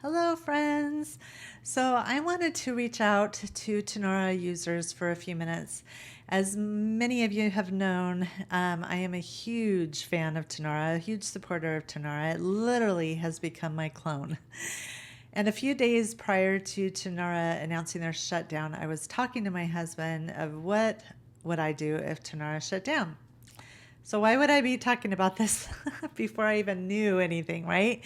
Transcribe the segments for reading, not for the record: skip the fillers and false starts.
Hello, friends. So, I wanted to reach out to Tonara users for a few minutes. As many of you have known, I am a huge fan of Tonara, a huge supporter of Tonara. It literally has become my clone. And a few days prior to Tonara announcing their shutdown, I was talking to my husband of what would I do if Tonara shut down. So why would I be talking about this before I even knew anything, right?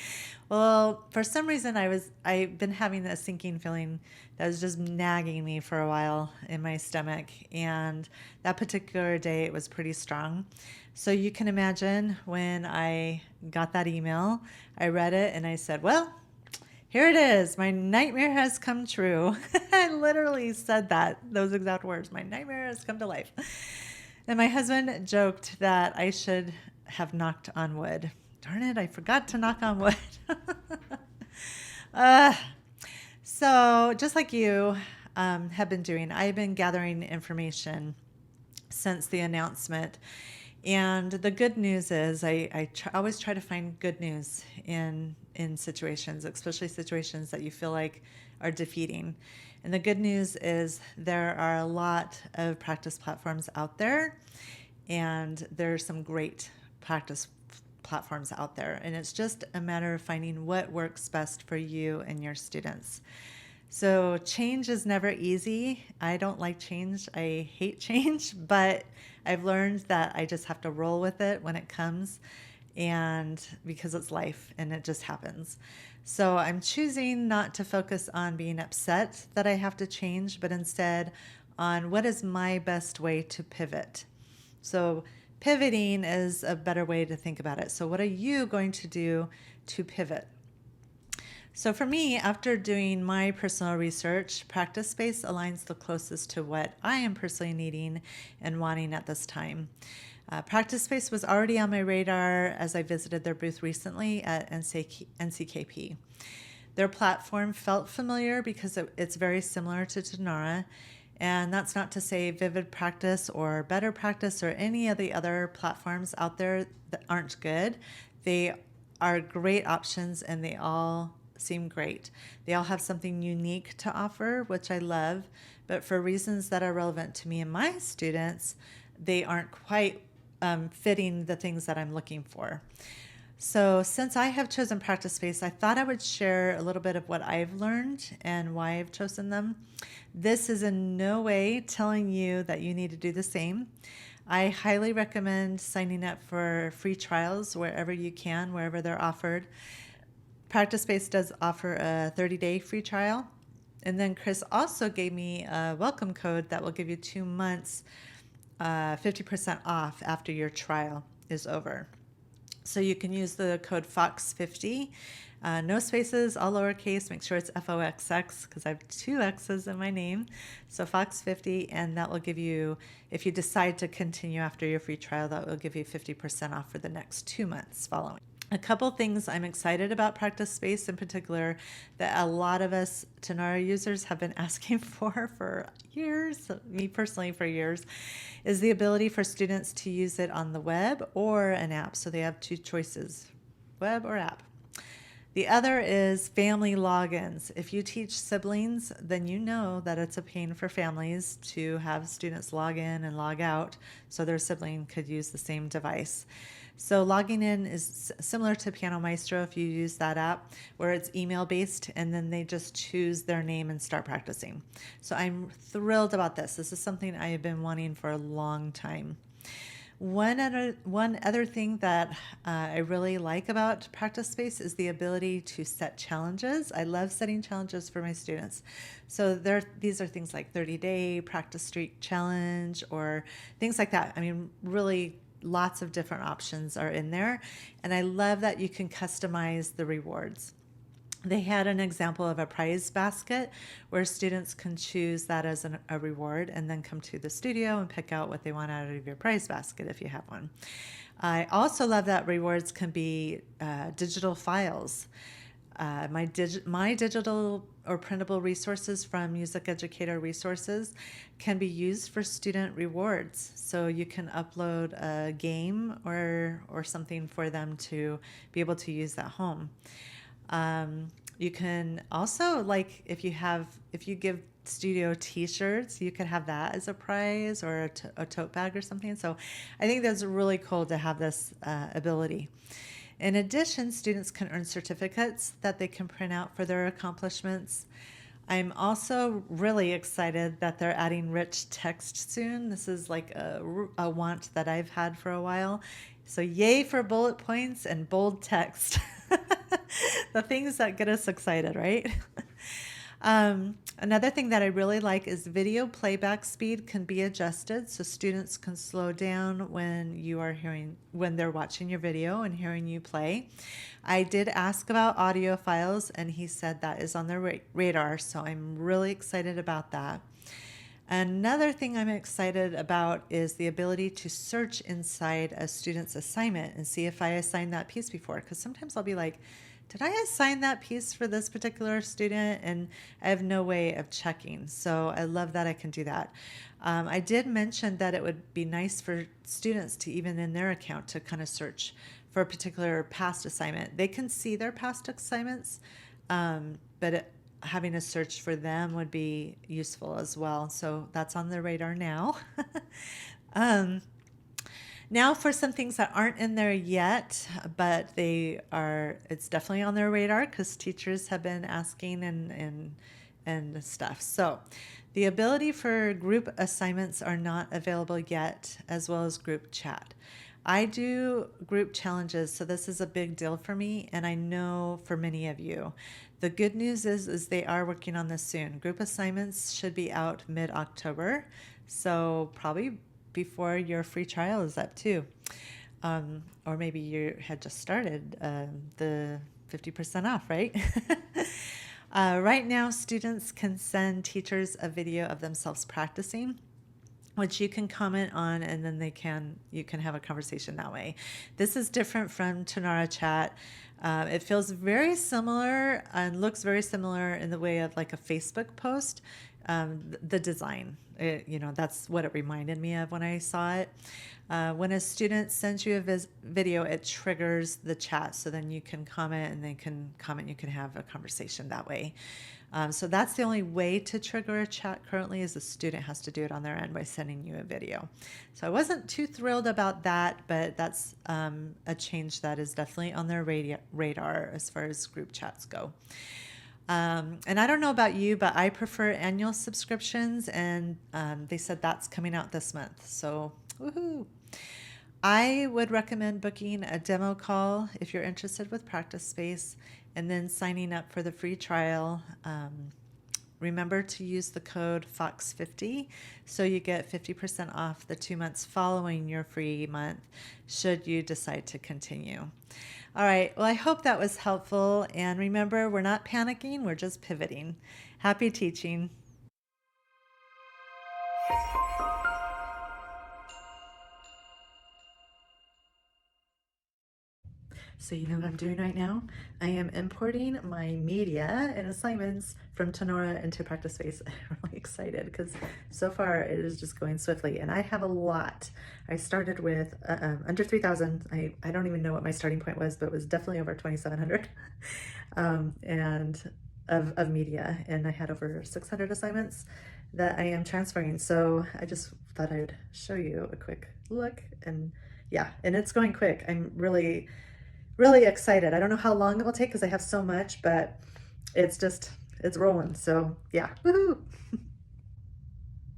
Well, for some reason I've been having a sinking feeling that was just nagging me for a while in my stomach, and that particular day it was pretty strong. So you can imagine when I got that email, I read it and I said, "Well, here it is. My nightmare has come true." I literally said those exact words. My nightmare has come to life. And my husband joked that I should have knocked on wood. Darn it, I forgot to knock on wood. uh, so, just like you have been doing, I've been gathering information since the announcement. And the good news is always try to find good news in situations, especially situations that you feel like are defeating. And the good news is there are a lot of practice platforms out there, and there's some great practice platforms out there. And it's just a matter of finding what works best for you and your students. So change is never easy. I don't like change. I hate change, but I've learned that I just have to roll with it when it comes, and because it's life and it just happens. So I'm choosing not to focus on being upset that I have to change, but instead on what is my best way to pivot. So pivoting is a better way to think about it. So what are you going to do to pivot? So for me, after doing my personal research, practice space aligns the closest to what I am personally needing and wanting at this time. Practice space was already on my radar as I visited their booth recently at NCKP. Their platform felt familiar because it's very similar to Tonara, and that's not to say Vivid Practice or Better Practice or any of the other platforms out there that aren't good. They are great options and they all seem great. They all have something unique to offer, which I love, but for reasons that are relevant to me and my students, they aren't quite fitting the things that I'm looking for. So since I have chosen Practice Space, I thought I would share a little bit of what I've learned and why I've chosen them. This is in no way telling you that you need to do the same. I highly recommend signing up for free trials wherever you can, wherever they're offered. Practice Space does offer a 30-day free trial. And then Chris also gave me a welcome code that will give you 2 months 50% off after your trial is over. So you can use the code FOX50, no spaces, all lowercase. Make sure it's FOXX because I have 2 X's in my name. So FOX50, and that will give you, if you decide to continue after your free trial, that will give you 50% off for the next 2 months following. A couple things I'm excited about Practice Space in particular that a lot of us Tonara users have been asking for years, me personally for years, is the ability for students to use it on the web or an app. So they have 2 choices, web or app. The other is family logins. If you teach siblings, then you know that it's a pain for families to have students log in and log out so their sibling could use the same device. So logging in is similar to Piano Maestro if you use that app, where it's email based and then they just choose their name and start practicing. So I'm thrilled about this. This is something I have been wanting for a long time. One other thing that I really like about Practice Space is the ability to set challenges. I love setting challenges for my students. So these are things like 30-day practice streak challenge or things like that. I mean, really lots of different options are in there. And I love that you can customize the rewards. They had an example of a prize basket where students can choose that as a reward and then come to the studio and pick out what they want out of your prize basket if you have one. I also love that rewards can be digital files. My digital or printable resources from Music Educator Resources can be used for student rewards. So you can upload a game or something for them to be able to use at home. You can also, like, if you give studio t-shirts, you could have that as a prize, or a tote bag or something. So I think that's really cool to have this ability. In addition, students can earn certificates that they can print out for their accomplishments. I'm also really excited that they're adding rich text soon. This is like a want that I've had for a while. So yay for bullet points and bold text. The things that get us excited, right? Another thing that I really like is video playback speed can be adjusted so students can slow down when they're watching your video and hearing you play. I did ask about audio files, and he said that is on their radar, so I'm really excited about that. Another thing I'm excited about is the ability to search inside a student's assignment and see if I assigned that piece before, because sometimes I'll be like, did I assign that piece for this particular student? And I have no way of checking. So I love that I can do that. I did mention that it would be nice for students to, even in their account, to kind of search for a particular past assignment. They can see their past assignments, but having a search for them would be useful as well. So that's on the radar now. Now for some things that aren't in there yet, but it's definitely on their radar because teachers have been asking and stuff. So the ability for group assignments are not available yet, as well as group chat. I do group challenges, so this is a big deal for me, and I know for many of you. The good news is they are working on this soon. Group assignments should be out mid-October, so probably before your free trial is up too. Or maybe you had just started the 50% off, right? Right now, students can send teachers a video of themselves practicing, which you can comment on, and then you can have a conversation that way. This is different from Tonara Chat. It feels very similar and looks very similar in the way of like a Facebook post. The design, that's what it reminded me of when I saw it. When a student sends you a video, it triggers the chat, so then you can comment and they can comment. You can have a conversation that way. So that's the only way to trigger a chat currently, is the student has to do it on their end by sending you a video. So I wasn't too thrilled about that, but that's a change that is definitely on their radar as far as group chats go. And I don't know about you, but I prefer annual subscriptions, and they said that's coming out this month. So woohoo! I would recommend booking a demo call if you're interested with Practice Space, and then signing up for the free trial. Remember to use the code FOX50 so you get 50% off the 2 months following your free month, should you decide to continue. All right, well, I hope that was helpful. And remember, we're not panicking, we're just pivoting. Happy teaching. So you know what I'm doing right now? I am importing my media and assignments from Tonara into Practice Space. I'm really excited because so far it is just going swiftly, and I have a lot. I started with under 3,000. I don't even know what my starting point was, but it was definitely over 2,700 and of media, and I had over 600 assignments that I am transferring. So I just thought I would show you a quick look, and yeah, and it's going quick. I'm really excited. I don't know how long it will take because I have so much, but it's rolling. So yeah, woohoo!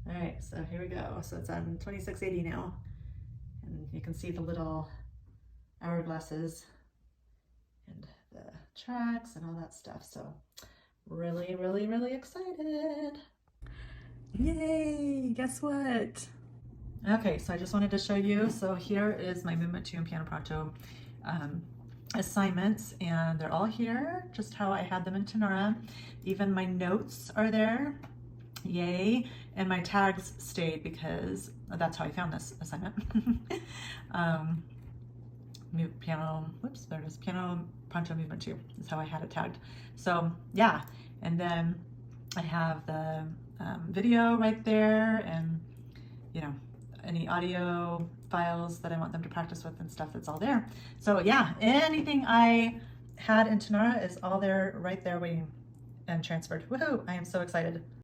All right, so here we go. So it's on 2680 now, and you can see the little hourglasses and the tracks and all that stuff. So really excited. Yay, guess what? Okay, so I just wanted to show you. So here is my Movement 2 and Piano Pronto assignments, and they're all here just how I had them in Tonara. Even my notes are there, yay, and my tags stayed because that's how I found this assignment. Piano Pronto Movement 2 is how I had it tagged. So yeah, and then I have the video right there, and any audio files that I want them to practice with and stuff, that's all there. So yeah, anything I had in Tonara is all there, right there waiting and transferred. Woohoo! I am so excited.